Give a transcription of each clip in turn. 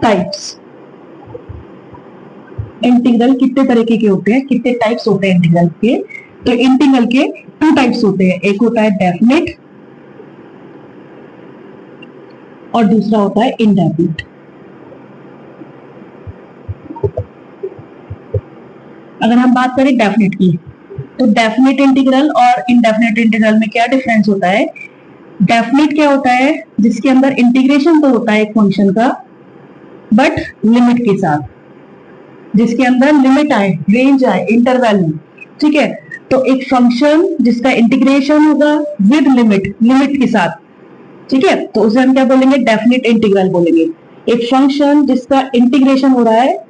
Types. Integral कितने तरीके के होते हैं, कितने टाइप्स होते हैं इंटीग्रल के? तो इंटीग्रल के 2 टाइप्स होते हैं, एक होता है डेफिनेट और दूसरा होता है इनडेफिनेट। अगर हम बात करें डेफिनेट की, तो डेफिनेट इंटीग्रल और इनडेफिनेट इंटीग्रल में क्या डिफरेंस होता है? डेफिनेट क्या होता है? जिसके अंदर इंटीग्रेशन तो होता है एक फंक्शन का, बट लिमिट के साथ, जिसके अंदर लिमिट आए, रेंज आए, इंटरवल में, ठीक है। तो एक फंक्शन जिसका इंटीग्रेशन होगा विद लिमिट, लिमिट के साथ, ठीक है, तो उसे हम क्या बोलेंगे? डेफिनेट इंटीग्रल बोलेंगे। एक फंक्शन जिसका इंटीग्रेशन हो रहा है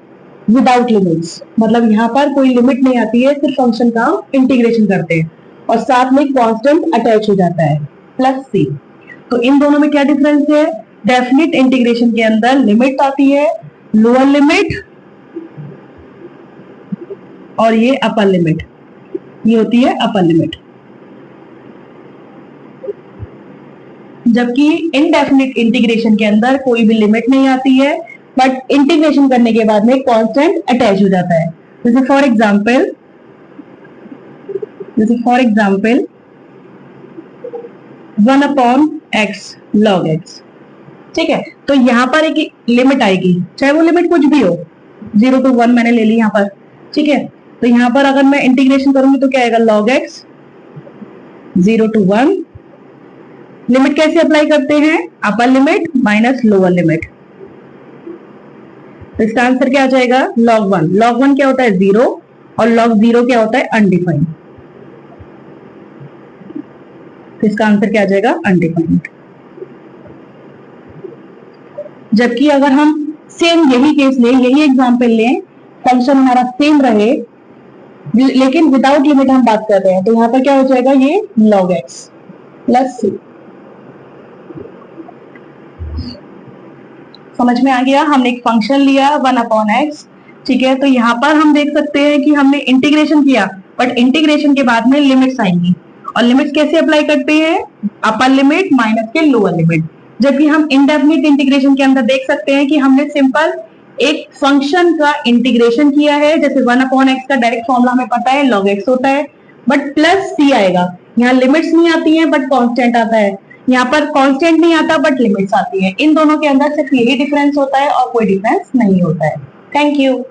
विदाउट लिमिट्स, मतलब यहां पर कोई लिमिट नहीं आती है, सिर्फ फंक्शन का इंटीग्रेशन करते हैं और साथ में कांस्टेंट अटैच हो जाता है प्लस सी। तो इन दोनों में क्या डिफरेंस है? डेफिनेट इंटीग्रेशन के अंदर लिमिट आती है, लोअर लिमिट, और ये अपर लिमिट, ये होती है अपर लिमिट। जबकि इनडेफिनेट इंटीग्रेशन के अंदर कोई भी लिमिट नहीं आती है, बट इंटीग्रेशन करने के बाद में कांस्टेंट अटैच हो जाता है। जैसे for example 1/x log x, ठीक है। तो यहां पर एक लिमिट आएगी, चाहे वो लिमिट कुछ भी हो, 0 to 1 मैंने ले ली यहां पर, ठीक है। तो यहां पर अगर मैं इंटीग्रेशन करूंगी तो क्या आएगा? log x 0 to 1। लिमिट कैसे अप्लाई करते हैं? Upper limit minus lower limit. तो इसका आंसर क्या आ जाएगा? log 1। log 1 क्या होता है? 0, और log 0 क्या होता है? अनडिफाइंड। तो इसका आंसर क्या आ जाएगा? अनडिफाइंड। जबकि अगर हम सेम यही केस लें, यही एग्जांपल लें, फंक्शन हमारा सेम रहे लेकिन विदाउट लिमिट हम बात कर रहे हैं, तो यहां पर क्या हो जाएगा? ये log x प्लस सी। समझ में आ गया? हमने एक फंक्शन लिया 1/x, ठीक है। तो यहाँ पर हम देख सकते हैं कि हमने इंटीग्रेशन किया, बट इंटीग्रेशन के बाद में लिमिट्स आएंगी, और लिमिट्स कैसे अप्लाई करते हैं? अपर लिमिट माइनस के लोअर लिमिट। जबकि हम इनडेफिनिट इंटीग्रेशन के अंदर देख सकते हैं कि हमने सिंपल एक फंक्शन का इंटीग्रेशन किया है, जैसे 1/x का डायरेक्ट फॉर्मूला हमें पता है log x होता है, बट प्लस सी आएगा। यहाँ लिमिट्स नहीं आती है बट कांस्टेंट आता है, यहाँ पर कांस्टेंट नहीं आता बट लिमिट्स आती है। इन दोनों के अंदर सिर्फ यही डिफरेंस होता है और कोई डिफरेंस नहीं होता है। Thank you.